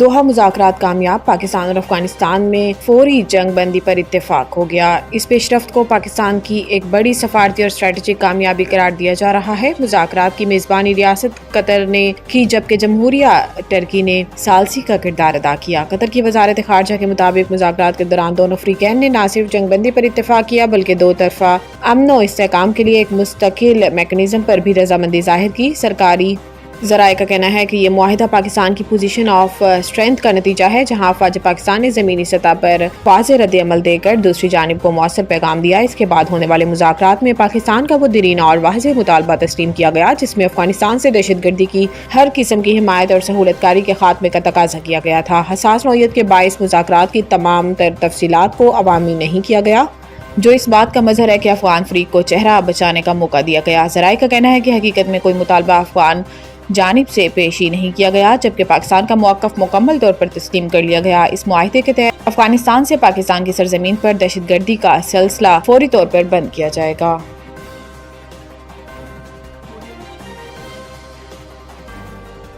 Doha مذاکرات کامیاب، پاکستان اور افغانستان میں فوری جنگ بندی پر اتفاق ہو گیا۔ اس پیش رفت کو پاکستان کی ایک بڑی سفارتی اور اسٹریٹجک کامیابی قرار دیا جا رہا ہے۔ مذاکرات کی میزبانی ریاست قطر نے کی، جبکہ جمہوریہ ٹرکی نے ثالثی کا کردار ادا کیا۔ قطر کی وزارت خارجہ کے مطابق مذاکرات کے دوران دونوں فریقین نے نہ صرف جنگ بندی پر اتفاق کیا بلکہ دو طرفہ امن و استحکام کے لیے ایک مستقل میکانزم پر بھی رضامندی ظاہر کی۔ سرکاری ذرائع کا کہنا ہے کہ یہ معاہدہ پاکستان کی پوزیشن آف اسٹرینتھ کا نتیجہ ہے، جہاں افواج پاکستان نے زمینی سطح پر واضح رد عمل دے کر دوسری جانب کو مؤثر پیغام دیا۔ اس کے بعد ہونے والے مذاکرات میں پاکستان کا وہ دیرینہ اور واضح مطالبہ تسلیم کیا گیا جس میں افغانستان سے دہشت گردی کی ہر قسم کی حمایت اور سہولت کاری کے خاتمے کا تقاضا کیا گیا تھا۔ حساس نوعیت کے باعث مذاکرات کی تمام تر تفصیلات کو عوامی نہیں کیا گیا، جو اس بات کا مظہر ہے کہ افغان فریق کو چہرہ بچانے کا موقع دیا گیا۔ ذرائع کا کہنا ہے کہ حقیقت میں کوئی مطالبہ افغان جانب سے پیش ہی نہیں کیا گیا، جبکہ پاکستان کا موقف مکمل طور پر تسلیم کر لیا گیا۔ اس معاہدے کے تحت افغانستان سے پاکستان کی سرزمین پر دہشت گردی کا سلسلہ فوری طور پر بند کیا جائے گا۔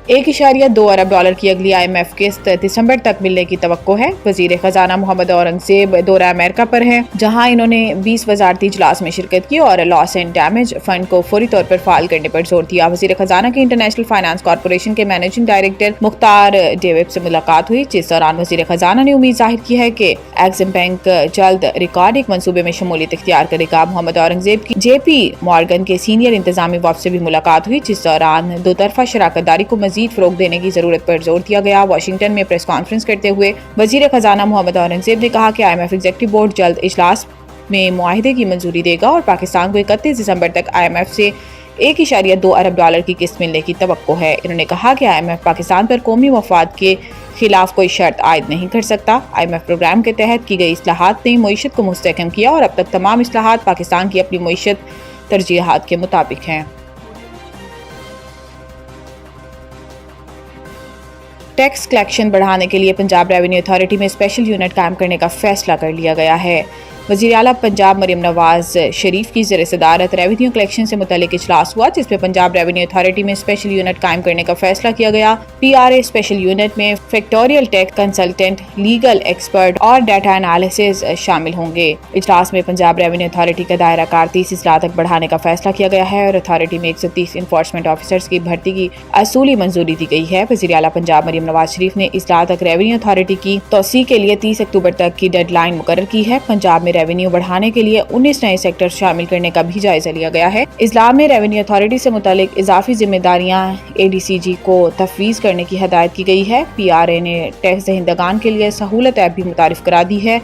1.2 ارب ڈالر کی اگلی IMF قسط دسمبر تک ملنے کی توقع ہے۔ وزیر خزانہ محمد اورنگزیب دورہ امریکہ پر ہیں، جہاں انہوں نے 20 وزارتی اجلاس میں شرکت کی اور لاس اینڈ ڈیمیج فنڈ کو فوری طور پر فعال کرنے پر زور دیا۔ وزیر خزانہ کی انٹرنیشنل فائنانس کارپوریشن کے مینیجنگ ڈائریکٹر مختار ڈیوب سے ملاقات ہوئی، جس دوران وزیر خزانہ نے امید ظاہر کی ہے کہ ایگزم بینک جلد ریکارڈ ایک منصوبے میں شمولیت اختیار کرے گا۔ محمد اورنگزیب کی JP مورگن کے سینئر انتظامی وفد سے بھی ملاقات ہوئی، جس دوران دو طرفہ شراکت داری کو مزید فروغ دینے کی ضرورت پر زور دیا گیا۔ واشنگٹن میں پریس کانفرنس کرتے ہوئے وزیر خزانہ محمد اورنگزیب نے کہا کہ IMF ایگزیکٹو بورڈ جلد اجلاس میں معاہدے کی منظوری دے گا اور پاکستان کو 31 دسمبر تک IMF سے 1.2 ارب ڈالر کی قسط ملنے کی توقع ہے۔ انہوں نے کہا کہ IMF پاکستان پر قومی مفاد کے خلاف کوئی شرط عائد نہیں کر سکتا۔ IMF پروگرام کے تحت کی گئی اصلاحات نے معیشت کو مستحکم کیا اور اب تک تمام اصلاحات پاکستان کی اپنی معیشت ترجیحات کے مطابق ہیں۔ ٹیکس کلیکشن بڑھانے کے لیے پنجاب ریونیو اتھارٹی میں اسپیشل یونٹ قائم کرنے کا فیصلہ کر لیا گیا ہے۔ وزیر اعلیٰ پنجاب مریم نواز شریف کی زیر صدارت ریونیو کلیکشن سے متعلق اجلاس ہوا، جس میں پنجاب ریونیو اتھارٹی میں اسپیشل یونٹ قائم کرنے کا فیصلہ کیا گیا۔ PRA اسپیشل یونٹ میں factorial tax consultant, legal expert اور ڈیٹا انالیسز شامل ہوں گے۔ اجلاس میں پنجاب ریونیو اتھارٹی کا دائرہ کار 30 اضلاع تک بڑھانے کا فیصلہ کیا گیا ہے اور اتھارٹی میں 130 انفورسمنٹ آفیسرز کی بھرتی کی اصولی منظوری دی گئی ہے۔ وزیر اعلیٰ پنجاب مریم نواز شریف نے اضلاع تک ریونیو اتھارٹی کی توسیع کے لیے 30 اکتوبر تک کی ڈیڈ لائن مقرر کی ہے۔ پنجاب میں ریونیو بڑھانے کے لیے 19 نئے سیکٹر شامل کرنے کا بھی جائزہ لیا گیا ہے۔ اضلاع میں ریونیو اتھارٹی سے متعلق اضافی ذمہ داریاں ADCG کو تفویض کرنے کی ہدایت کی گئی ہے۔ PRA نے ٹیکس دہندگان کے لیے سہولت ایپ بھی متعارف کرا دی ہے۔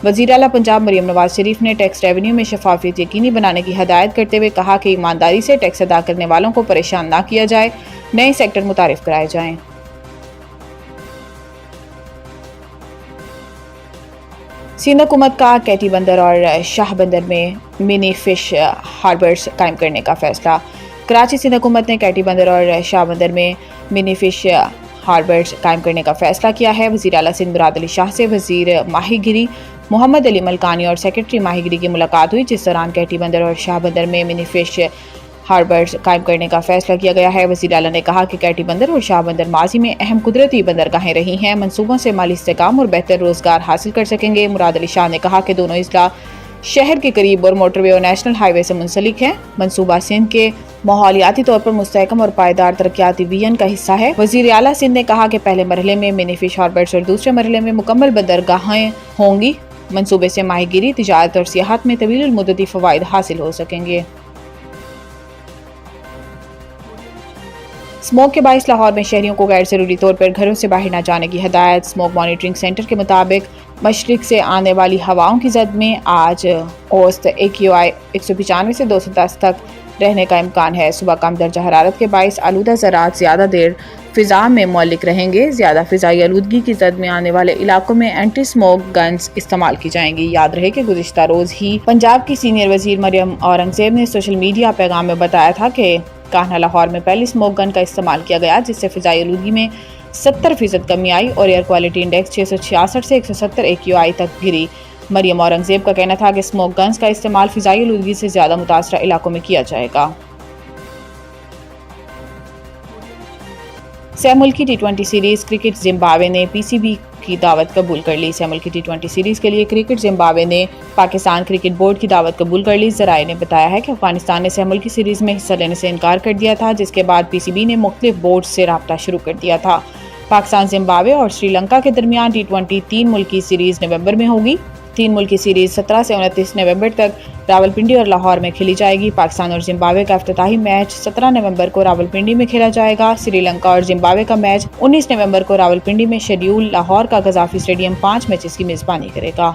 وزیر اعلیٰ پنجاب مریم نواز شریف نے ٹیکس ریونیو میں شفافیت یقینی بنانے کی ہدایت کرتے ہوئے کہا کہ ایمانداری سے ٹیکس ادا کرنے والوں کو پریشان نہ کیا جائے، نئے سیکٹر متعارف کرائے جائیں۔ سندھ حکومت کا کیٹی بندر اور شاہ بندر میں منی فش ہاربرز قائم کرنے کا فیصلہ۔ کراچی سندھ حکومت نے کیٹی بندر اور شاہ بندر میں منی فش ہاربرز قائم کرنے کا فیصلہ کیا ہے۔ وزیر اعلیٰ سندھ مراد علی شاہ سے وزیر ماہی گیری محمد علی ملکانی اور سیکرٹری ماہی گیری کی ملاقات ہوئی، جس دوران کیٹی بندر اور شاہ بندر میں منی فش ہاربرز قائم کرنے کا فیصلہ کیا گیا ہے۔ وزیر اعلیٰ نے کہا کہ کیٹی بندر اور شاہ بندر ماضی میں اہم قدرتی بندرگاہیں رہی ہیں، منصوبوں سے مالی استحکام اور بہتر روزگار حاصل کر سکیں گے۔ مراد علی شاہ نے کہا کہ دونوں اضلاع شہر کے قریب اور موٹر وے اور نیشنل ہائی وے سے منسلک ہیں۔ منصوبہ سندھ کے ماحولیاتی طور پر مستحکم اور پائیدار ترقیاتی ویژن کا حصہ ہے۔ وزیر اعلیٰ سندھ نے کہا کہ پہلے مرحلے میں منی فش ہاربرز اور دوسرے مرحلے میں مکمل بندرگاہیں ہوں گی۔ منصوبے سے ماہی گیری، تجارت اور سیاحت میں طویل المدتی فوائد حاصل ہو سکیں گے۔ اسموگ کے باعث لاہور میں شہریوں کو غیر ضروری طور پر گھروں سے باہر نہ جانے کی ہدایت۔ اسموگ مانیٹرنگ سینٹر کے مطابق مشرق سے آنے والی ہواؤں کی زد میں آج اوسط AQI 195 سے 210 تک رہنے کا امکان ہے۔ صبح کم درجہ حرارت کے باعث آلودہ ذرات زیادہ دیر فضا میں معلق رہیں گے۔ زیادہ فضائی آلودگی کی زد میں آنے والے علاقوں میں اینٹی اسموگ گنز استعمال کی جائیں گی۔ یاد رہے کہ گزشتہ روز ہی پنجاب کی سینئر وزیر مریم اورنگزیب نے سوشل میڈیا پیغام میں بتایا تھا کہ کانہا لاہور میں پہلی اسموگ گن کا استعمال کیا گیا، جس سے فضائی آلودگی میں 70% کمی آئی اور ایئر کوالٹی انڈیکس 666 سے 170 AQI تک گری۔ مریم اورنگزیب کا کہنا تھا کہ اسموگ گنز کا استعمال فضائی آلودگی سے زیادہ متاثرہ علاقوں میں کیا جائے گا۔ سہ ملکی ٹی20 سیریز کرکٹ زمبابوے نے پی سی بی کی دعوت قبول کر لی۔ سہ ملکی ٹی20 سیریز کے لیے کرکٹ زمبابوے نے پاکستان کرکٹ بورڈ کی دعوت قبول کر لی۔ ذرائع نے بتایا ہے کہ افغانستان نے سہ ملکی سیریز میں حصہ لینے سے انکار کر دیا تھا، جس کے بعد پی سی بی نے مختلف بورڈز سے رابطہ شروع کر دیا تھا۔ پاکستان زمبابوے اور سری لنکا کے درمیان ٹی20 تین ملکی سیریز نومبر میں ہوگی۔ تین ملکی سیریز 17 سے 29 نومبر تک راولپنڈی اور لاہور میں کھیلی جائے گی۔ پاکستان اور زمبابوے کا افتتاحی میچ 17 نومبر کو راولپنڈی میں کھیلا جائے گا۔ سری لنکا اور زمبابوے کا میچ 19 نومبر کو راولپنڈی میں شیڈیول لاہور کا قذافی اسٹیڈیم 5 میچز کی میزبانی کرے گا۔